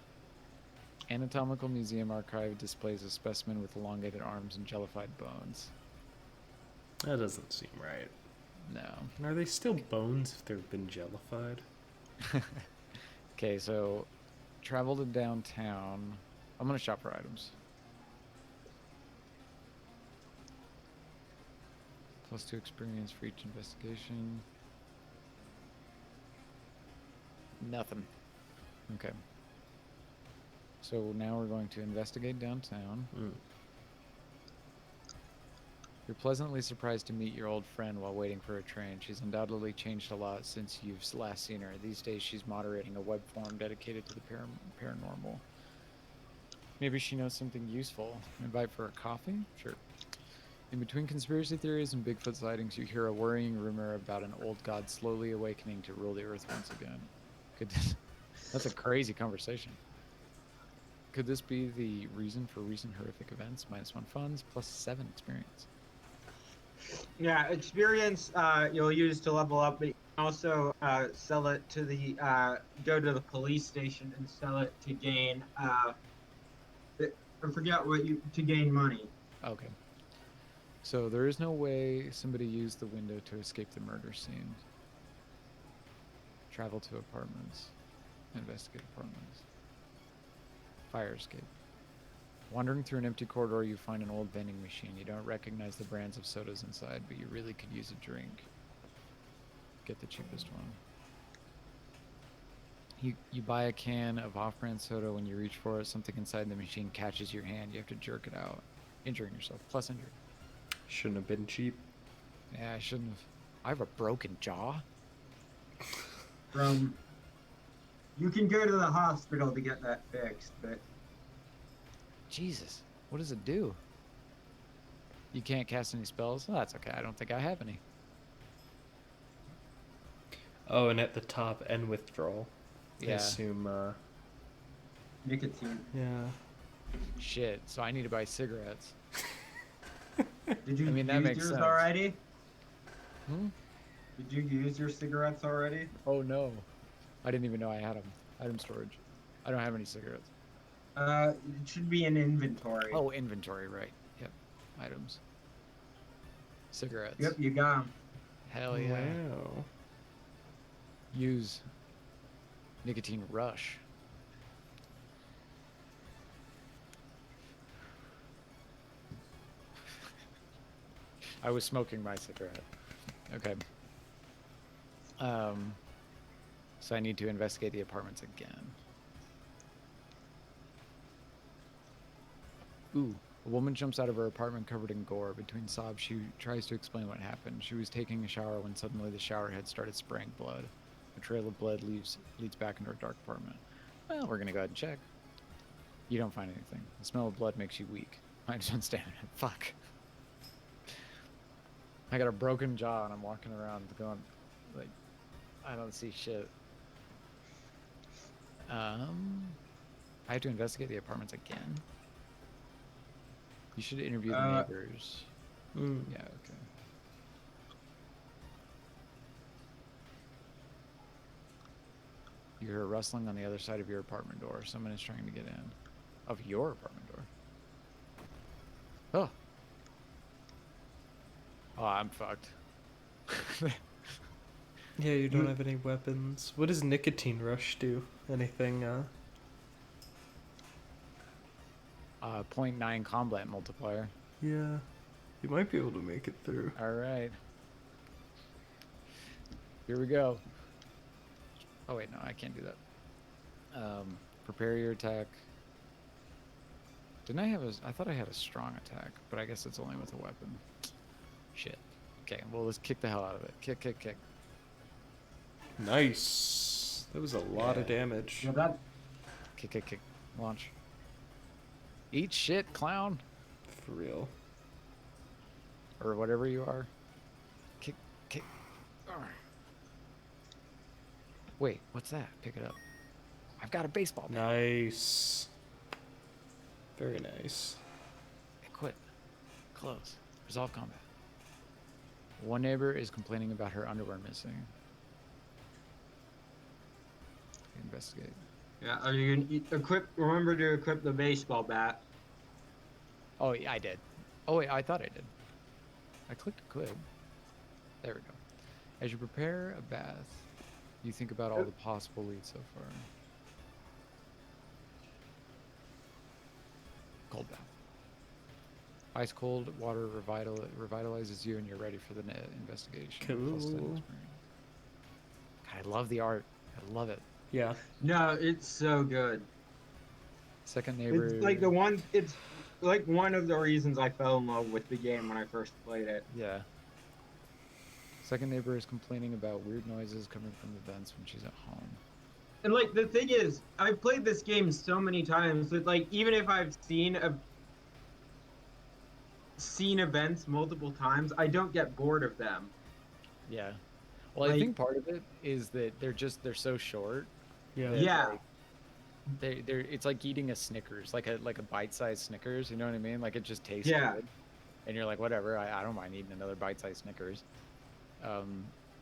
Anatomical Museum Archive displays a specimen with elongated arms and jellified bones. That doesn't seem right. No. And are they still bones if they've been jellified? Okay, so travel to downtown. I'm gonna shop for items. +2 experience for each investigation. Nothing. Okay. So now we're going to investigate downtown. Mm. You're pleasantly surprised to meet your old friend while waiting for a train. She's undoubtedly changed a lot since you've last seen her. These days she's moderating a web forum dedicated to the paranormal. Maybe she knows something useful. Invite for a coffee? Sure. In between conspiracy theories and Bigfoot sightings, you hear a worrying rumor about an old god slowly awakening to rule the earth once again. That's a crazy conversation. Could this be the reason for recent horrific events? -1 funds, +7 experience. Yeah, experience you'll use to level up, but you can also sell it to the go to the police station and sell it to gain I forget what you to gain money. Okay. So there is no way somebody used the window to escape the murder scene. Travel to apartments. Investigate apartments. Fire escape. Wandering through an empty corridor, you find an old vending machine. You don't recognize the brands of sodas inside, but you really could use a drink. Get the cheapest one. You buy a can of off-brand soda. When you reach for it, something inside the machine catches your hand. You have to jerk it out, injuring yourself. Plus injury. Shouldn't have been cheap. Yeah, I shouldn't have. I have a broken jaw. You can go to the hospital to get that fixed, but Jesus, what does it do? You can't cast any spells? Well, that's okay. I don't think I have any. Oh, and at the top, end withdrawal. I Yeah. assume, nicotine. yeah. Shit. So I need to buy cigarettes. Did you I mean, that use makes yours sense. already? Hmm? Did you use your cigarettes already? Oh no. I didn't even know I had them. Item storage. I don't have any cigarettes. It should be in inventory. Oh, inventory, right. Yep. Items. Cigarettes. Yep, you got them. Hell yeah. Wow. Use nicotine rush. I was smoking my cigarette. Okay. So I need to investigate the apartments again. Ooh, a woman jumps out of her apartment covered in gore. Between sobs, she tries to explain what happened. She was taking a shower when suddenly the shower head started spraying blood. A trail of blood leads back into her dark apartment. Well, we're gonna go ahead and check. You don't find anything. The smell of blood makes you weak. -1 stamina. Fuck. I got a broken jaw and I'm walking around going, like, I don't see shit. I have to investigate the apartments again. You should interview the neighbors. Mm. Yeah, okay. You hear a rustling on the other side of your apartment door. Someone is trying to get in. Of your apartment door. Oh. Oh, I'm fucked. Yeah, you don't have any weapons. What does nicotine rush do? Anything, 0.9 combat multiplier. Yeah. You might be able to make it through. Alright. Here we go. Oh wait, no, I can't do that. Prepare your attack. Didn't I have a... I thought I had a strong attack, but I guess it's only with a weapon. Shit. Okay, well, let's kick the hell out of it. Kick, kick, kick. Nice. That was a lot of damage. Yeah, that Kick, kick, kick. Launch. Eat shit, clown. For real. Or whatever you are. Kick, kick. Arr. Wait, what's that? Pick it up. I've got a baseball bat. Nice. Very nice. Equip. Close. Resolve combat. One neighbor is complaining about her underwear missing. investigate. Yeah, are you gonna equip? Remember to equip the baseball bat. Oh, yeah, I did. Oh, wait, I thought I did. I clicked equip. There we go. As you prepare a bath, you think about all the possible leads so far. Cold bath. Ice cold water revitalizes you, and you're ready for the investigation. Full study Cool. experience. God, I love the art. I love it. Yeah. No, it's so good. Second neighbor. It's like one of the reasons I fell in love with the game when I first played it. Yeah. Second neighbor is complaining about weird noises coming from the vents when she's at home. And like the thing is, I've played this game so many times that like even if I've seen events multiple times, I don't get bored of them. Yeah. Well, I Like think part of it is that they're so short. Yeah. that, yeah, like, they're it's like eating a Snickers, like a bite-sized Snickers. You know what I mean? Like it just tastes yeah, good, and you're like, whatever. I don't mind eating another bite-sized Snickers.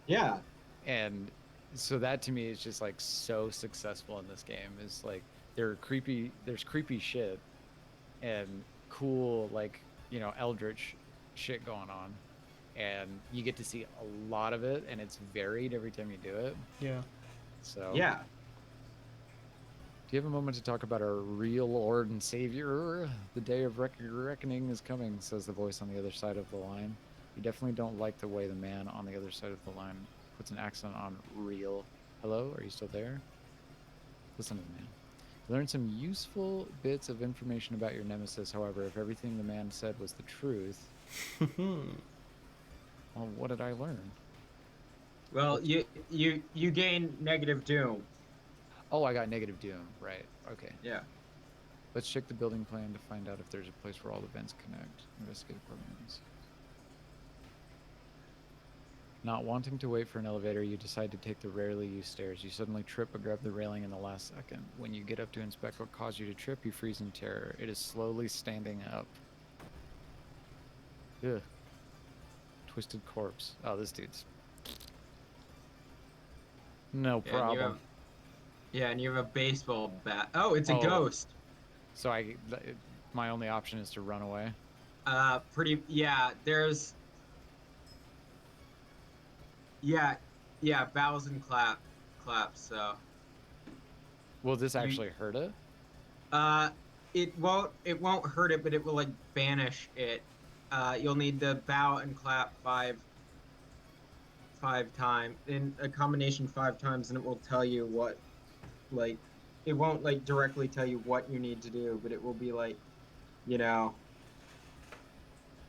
yeah, And so that to me is just like so successful in this game. Is like there's creepy shit and cool like eldritch shit going on, and you get to see a lot of it, and it's varied every time you do it. Yeah. So yeah. do you have a moment to talk about our real Lord and Savior? The day of reckoning is coming, says the voice on the other side of the line. You definitely don't like the way the man on the other side of the line puts an accent on real. Hello, are you still there? Listen to the man. You learned some useful bits of information about your nemesis, however, if everything the man said was the truth. Well, what did I learn? Well, you gain negative doom. Oh, I got negative doom. Right. Okay. Yeah. Let's check the building plan to find out if there's a place where all the vents connect. Investigate programs. Not wanting to wait for an elevator, you decide to take the rarely used stairs. You suddenly trip but grab the railing in the last second. When you get up to inspect what caused you to trip, you freeze in terror. It is slowly standing up. Ugh. Twisted corpse. Oh, this dude's... No Yeah, and problem. and you have a baseball bat. Oh, it's a Oh. ghost. So my only option is to run away. Yeah, there's yeah, bows and claps, so Will this you actually hurt it? uh it won't hurt it, but it will like banish it. You'll need to bow and clap five times in a combination 5 times, and it will tell you what like it won't like directly tell you what you need to do, but it will be like, you know,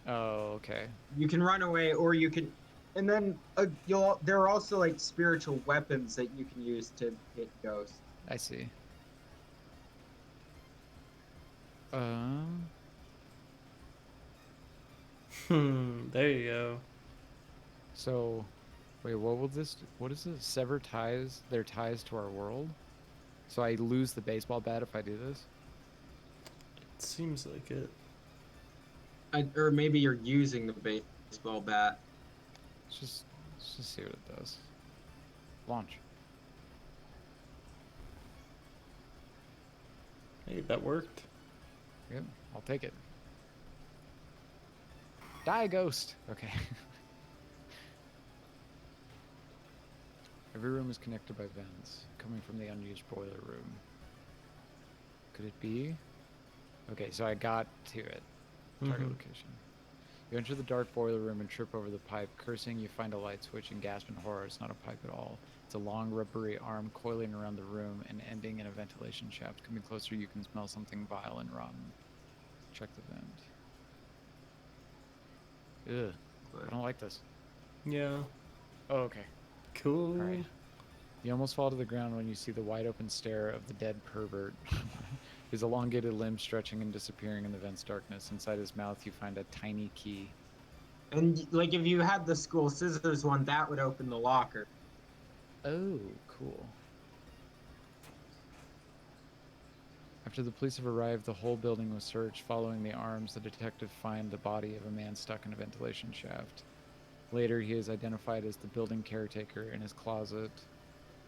Oh, okay. you can run away or you can, and then there are also like spiritual weapons that you can use to hit ghosts. I see. There you go. So, wait, what is this? Sever ties, their ties to our world? So I lose the baseball bat if I do this? It seems like it. Or maybe you're using the baseball bat. Let's just see what it does. Launch. Hey, that worked. Yep, I'll take it. Die, ghost! Okay. Every room is connected by vents, coming from the unused boiler room. Could it be? Okay, so I got to it. Target location. You enter the dark boiler room and trip over the pipe. Cursing, you find a light switch and gasp in horror. It's not a pipe at all. It's a long, rubbery arm coiling around the room and ending in a ventilation shaft. Coming closer, you can smell something vile and rotten. Check the vent. Ugh. I don't like this. Yeah. Oh, okay. Cool. All right. You almost fall to the ground when you see the wide open stare of the dead pervert. His elongated limbs stretching and disappearing in the vent's darkness. Inside his mouth, you find a tiny key. And like if you had the school scissors one, that would open the locker. Oh, cool. After the police have arrived, the whole building was searched. Following the arms, the detective finds the body of a man stuck in a ventilation shaft. Later, he is identified as the building caretaker in his closet.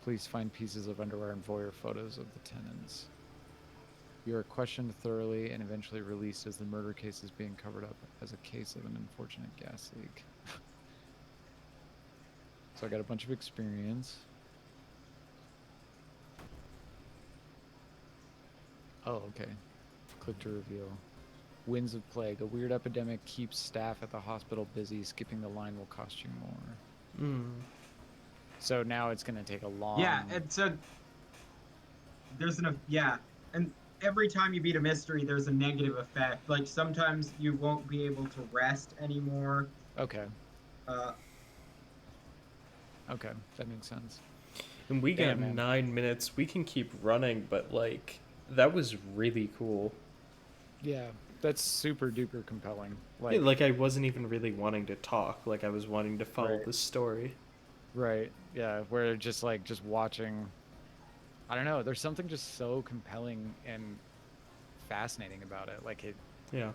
Police find pieces of underwear and voyeur photos of the tenants. You are questioned thoroughly and eventually released as the murder case is being covered up as a case of an unfortunate gas leak. So I got a bunch of experience. Oh, okay. Click to reveal. Winds of plague. A weird epidemic keeps staff at the hospital busy. Skipping the line will cost you more. So now it's going to take a long... Yeah, and so there's and every time you beat a mystery, there's a negative effect. Like sometimes you won't be able to rest anymore. Okay. Uh, Okay, that makes sense. And we got Damn, man. 9 minutes. We can keep running, but like that was really cool. Yeah, that's super duper compelling. Like I wasn't even really wanting to talk. Like I was wanting to follow Right. the story. Right. Yeah, where just watching, I don't know, there's something just so compelling and fascinating about it. Like Yeah.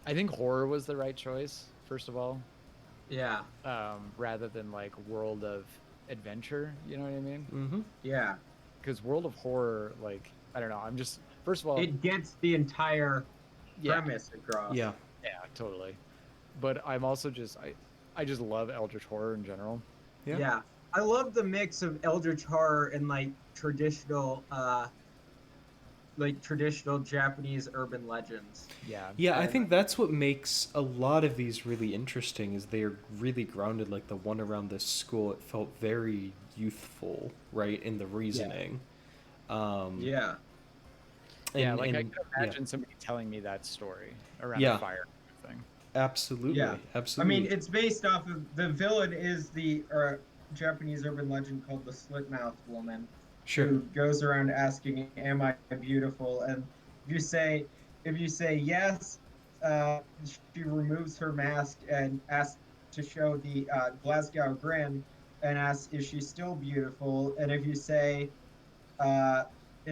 I think horror was the right choice, first of all, yeah, rather than like World of Adventure, you know what I mean? Mm-hmm. yeah. Because World of Horror, like, I don't know, I'm just, first of all, It gets the entire yeah, premise across. Yeah. yeah, totally. But I'm also just, I just love Eldritch Horror in general. Yeah. Yeah. I love the mix of eldritch horror and traditional Japanese urban legends. Yeah. Yeah, I And think that's what makes a lot of these really interesting is they're really grounded. Like the one around this school, it felt very youthful, right, in the reasoning. yeah. Yeah, And, like I and could imagine somebody telling me that story around Yeah. a fire thing. absolutely, Yeah. I absolutely. mean, it's based off of the villain is the Japanese urban legend called the Slit Mouth woman, Sure. who goes around asking, "Am I beautiful?" And if you say yes, she removes her mask and asks to show the Glasgow grin and asks, "Is she still beautiful?" And uh,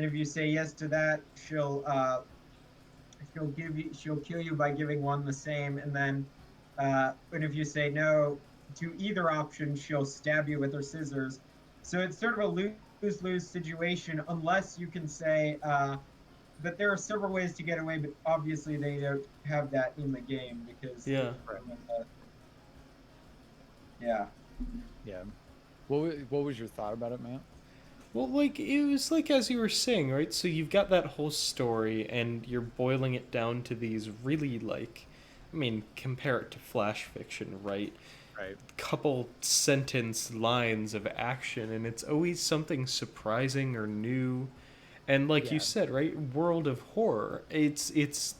if you say yes to that, she'll kill you by giving one the same, and then and if you say no to either option, she'll stab you with her scissors. So it's sort of a lose-lose situation, unless you can say that there are several ways to get away, but obviously they don't have that in the game because Yeah. yeah. Yeah. What was your thought about it, Matt? Well, like it was like as you were saying, right? So you've got that whole story, and you're boiling it down to these really like, I mean, compare it to flash fiction, right? Right. Couple sentence lines of action, and it's always something surprising or new. And like you Yeah. said, right? World of horror. It's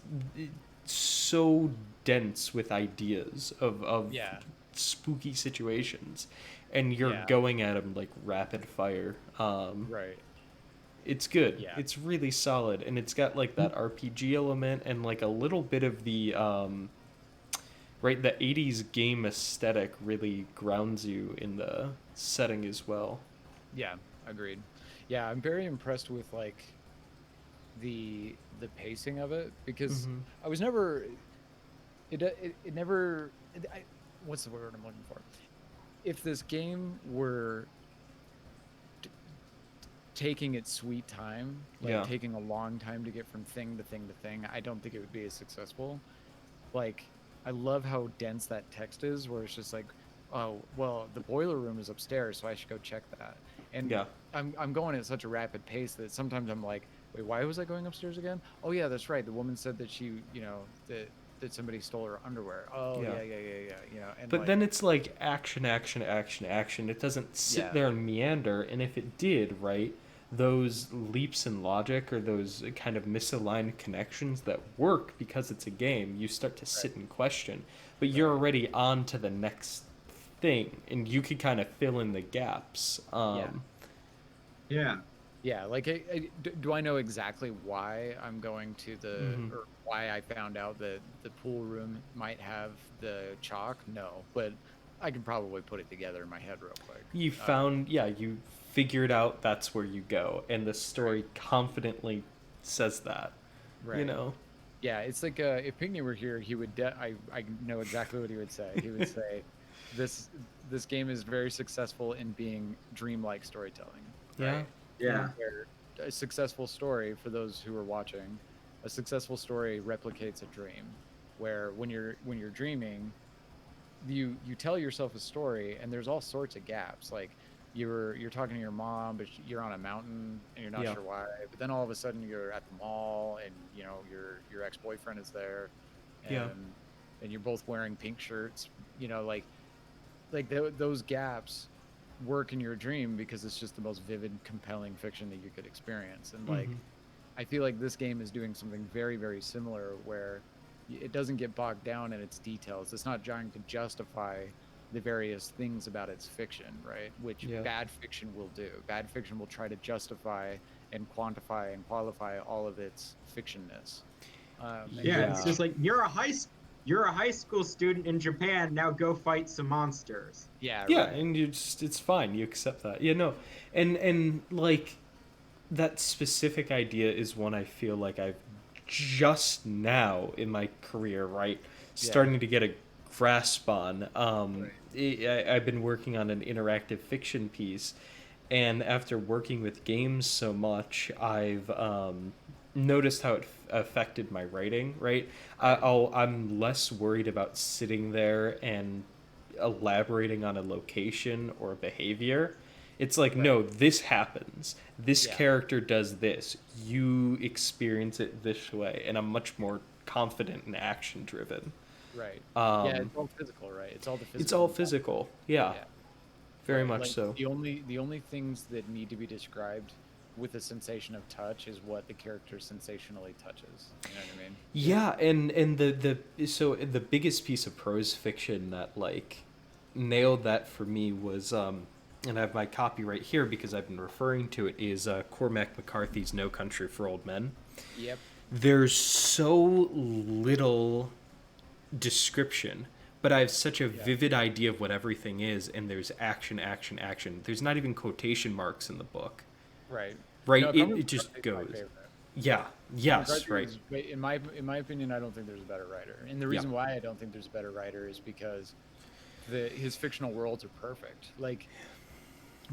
so dense with ideas of Yeah. spooky situations, and you're Yeah. going at them like rapid fire. Right. It's good. Yeah. It's really solid, and it's got like that RPG element and like a little bit of the right, the 80s game aesthetic really grounds you in the setting as well. Yeah. Agreed. Yeah, I'm very impressed with like the pacing of it because Mhm. I was never it never what's the word I'm looking for? If this game were taking its sweet time, like Yeah. taking a long time to get from thing to thing to thing, I don't think it would be as successful. Like, I love how dense that text is, where it's just like, oh, well, the boiler room is upstairs, so I should go check that. And Yeah. I'm going at such a rapid pace that sometimes I'm like, wait, why was I going upstairs again? Oh yeah, that's right. The woman said that she, that somebody stole her underwear. Oh Yeah. yeah. And But like, then it's like action, action, action, action. It doesn't sit Yeah. there and meander. And if it did, right, those leaps in logic or those kind of misaligned connections that work because it's a game, you start to sit and question. But you're already on to the next thing, and you could kind of fill in the gaps. Yeah. Yeah, like, do I know exactly why I'm going to Mhm. or why I found out that the pool room might have the chalk? No, but I can probably put it together in my head real quick. You found, yeah, you figured out that's where you go, and the story confidently says that. Right. You know? Yeah, it's like if Pinckney were here, he would. I know exactly what he would say. He would say, this this game is very successful in being dreamlike storytelling. Yeah. Right? Yeah. Where a successful story, for those who are watching, a successful story replicates a dream. Where when you're dreaming, you tell yourself a story, and there's all sorts of gaps. Like you're talking to your mom, but you're on a mountain and you're not Yeah. sure why. But then all of a sudden you're at the mall, and you know your ex-boyfriend is there, and Yeah. and you're both wearing pink shirts. You know, those gaps work in your dream because it's just the most vivid, compelling fiction that you could experience. And like, Mhm. I feel like this game is doing something very, very similar, where it doesn't get bogged down in its details. It's not trying to justify the various things about its fiction, right? Which Yeah. bad fiction will do. Bad fiction will try to justify and quantify and qualify all of its fictionness. Yeah, it's just like you're a high school student in Japan. Now go fight some monsters. yeah, Yeah, right. and it's fine. You accept that. Yeah, no. And like that specific idea is one I feel like I've just now in my career, right, starting to get a grasp on. I've been working on an interactive fiction piece, and after working with games so much, I've noticed how it affected my writing. Right, I'm less worried about sitting there and elaborating on a location or a behavior. It's like, no, this happens. This Yeah. character does this. You experience it this way, and I'm much more confident and action driven. Right. Yeah, it's all physical, right? It's all the physical. It's all physical. Yeah, Yeah. very Right, much like, so. The only things that need to be described with a sensation of touch is what the character sensationally touches. You know what I mean? Yeah, and the biggest piece of prose fiction that like nailed that for me was and I have my copy right here because I've been referring to it, is Cormac McCarthy's No Country for Old Men. Yep. There's so little description, but I have such a vivid idea of what everything is, and there's action, action, action. There's not even quotation marks in the book. Right. Right? No, It just McCarthy's my goes. favorite. Yeah. Yes, McCarthy right. is- in my opinion, I don't think there's a better writer. And the reason why I don't think there's a better writer is because his fictional worlds are perfect. Like,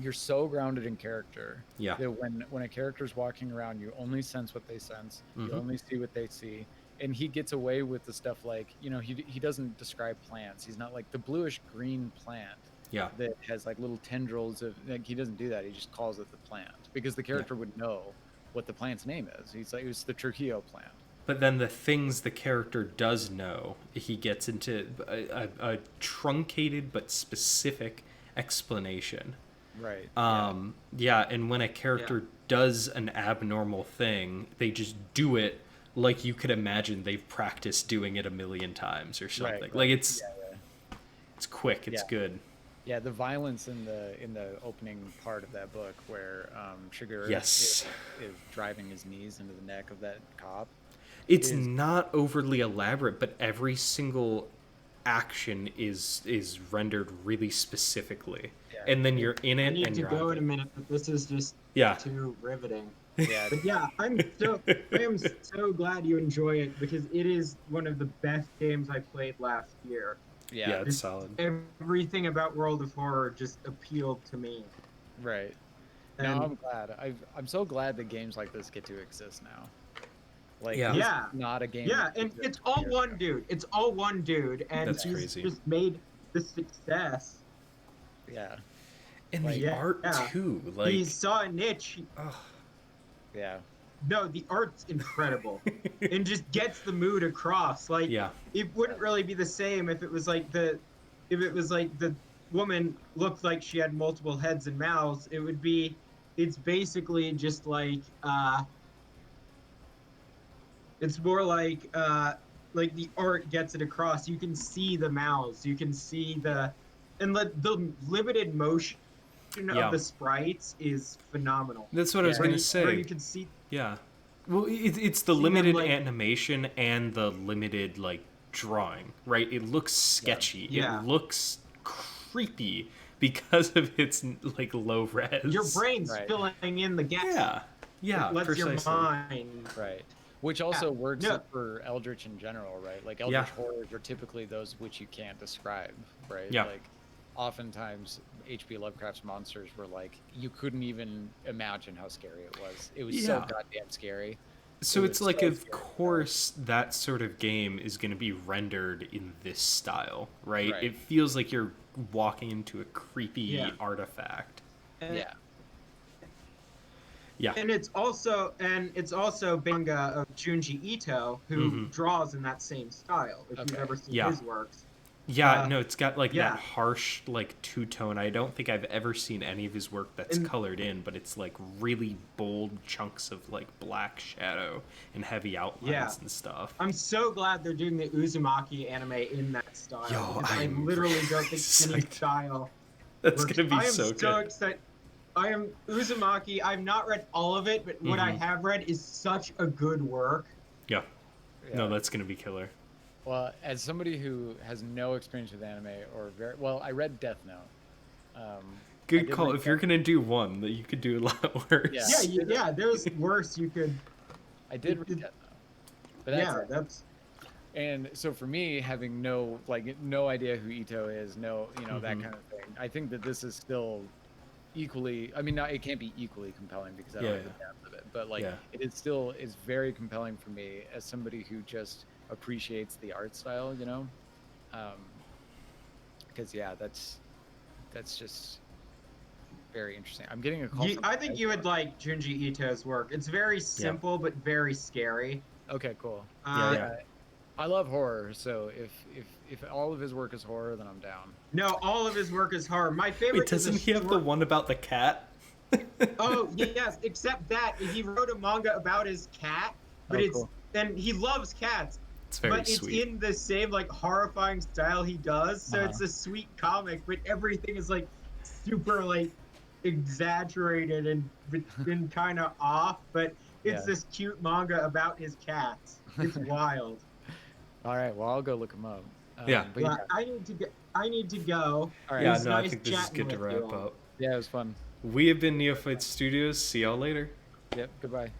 you're so grounded in character Yeah. that when a character's walking around, you only sense what they sense, you Mhm. only see what they see. And he gets away with the stuff like, you know, he doesn't describe plants. He's not like the bluish green plant Yeah. that has like little tendrils of, like, he doesn't do that. He just calls it the plant because the character would know what the plant's name is. He's like, it's the Trujillo plant. But then the things the character does know, he gets into a truncated but specific explanation. Right. Yeah, and when a character does an abnormal thing, they just do it like you could imagine they've practiced doing it a million times or something. Right. Like it's quick, it's Yeah. good. Yeah, the violence in the opening part of that book where Sugar Yes. is driving his knees into the neck of that cop. It's is- not overly elaborate, but every single action is rendered really specifically. Yeah. And then you're in I it need and to you're go on in a it. minute, but this is just Yeah. too riveting. Yeah, But yeah, I am so glad you enjoy it because it is one of the best games I played last year. Yeah, it's solid. Everything about World of Horror just appealed to me. right. And No, I'm glad. I'm so glad that games like this get to exist now. Like, Yeah. this is Yeah. not a game. yeah, that and existed it's all years one ago. dude. It's all one dude, and That's he's crazy. just made the success. Yeah, And Like, the yeah, art yeah. too. Like He saw a niche. ugh. yeah, No, the art's incredible, and just gets the mood across. Like, Yeah. it wouldn't really be the same if it was like the woman looked like she had multiple heads and mouths. It's basically just like it's more like the art gets it across. You can see the mouths, you can see the limited motion Yeah. of the sprites is phenomenal. That's what I was Where gonna where say. you can see Yeah. Well, it's the See them, limited like- animation and the limited like drawing, right? It looks sketchy. Yeah. It looks creepy because of its like low res. your brain's Right. filling in the gaps. Yeah. Yeah. It lets precisely. your mind. right. Which also works no. for Eldritch in general, right? Like, Eldritch Yeah. horrors are typically those which you can't describe, right? Yeah. Like, oftentimes H.P. Lovecraft's monsters were like you couldn't even imagine how scary it was. It was so Yeah. goddamn scary. So It it's was like, so of scary. course, that sort of game is going to be rendered in this style, right? Right. It feels like you're walking into a creepy Yeah. artifact. And, Yeah. Yeah. and it's also manga of Junji Ito, who Mhm. draws in that same style. If you've Okay. ever seen Yeah. his works. Yeah, no, it's got like yeah. that harsh, like two-tone. I don't think I've ever seen any of his work that's And- colored in, but it's like really bold chunks of like black shadow and heavy outlines Yeah. and stuff. I'm so glad they're doing the Uzumaki anime in that style. Yo, because I I'm literally don't think any psyched. style. That's works. gonna be I am so so good. excited. I am Uzumaki. I've not read all of it, but what I Mhm. have read is such a good work. Yeah. Yeah. No, that's gonna be killer. Well, as somebody who has no experience with anime or very well, I read Death Note. I Good did call. read If you're Death- gonna do one, that you could do a lot worse. Yeah. There's worse you could. I did read Death Note. But that's it. That's And so for me, having no idea who Ito is, that Mhm. kind of thing, I think that this is still equally. I mean, it can't be equally compelling because I don't know Yeah. the depth of it, but like Yeah. it is still is very compelling for me as somebody who just appreciates the art style, because that's just very interesting. I'm getting a call. From I think you would like Junji Ito's work. It's very simple but very scary. Okay, cool. Yeah. I love horror, so if all of his work is horror, then I'm down. No, all of his work is horror. My favorite. Wait, doesn't he have the one about the cat? Oh yes, except that he wrote a manga about his cat, but Cool. and he loves cats. It's very But sweet. it's in the same like horrifying style he does, so Uh-huh. it's a sweet comic, but everything is like super like exaggerated and kind of off. But it's Yeah. this cute manga about his cats. It's wild. All right, well I'll go look him up. Yeah. But But I need to go. All right. Yeah, It's no, I nice think this is chatting good to with you wrap all. up. Yeah, it was fun. We have been Neophyte Studios. See y'all later. Yep. Goodbye.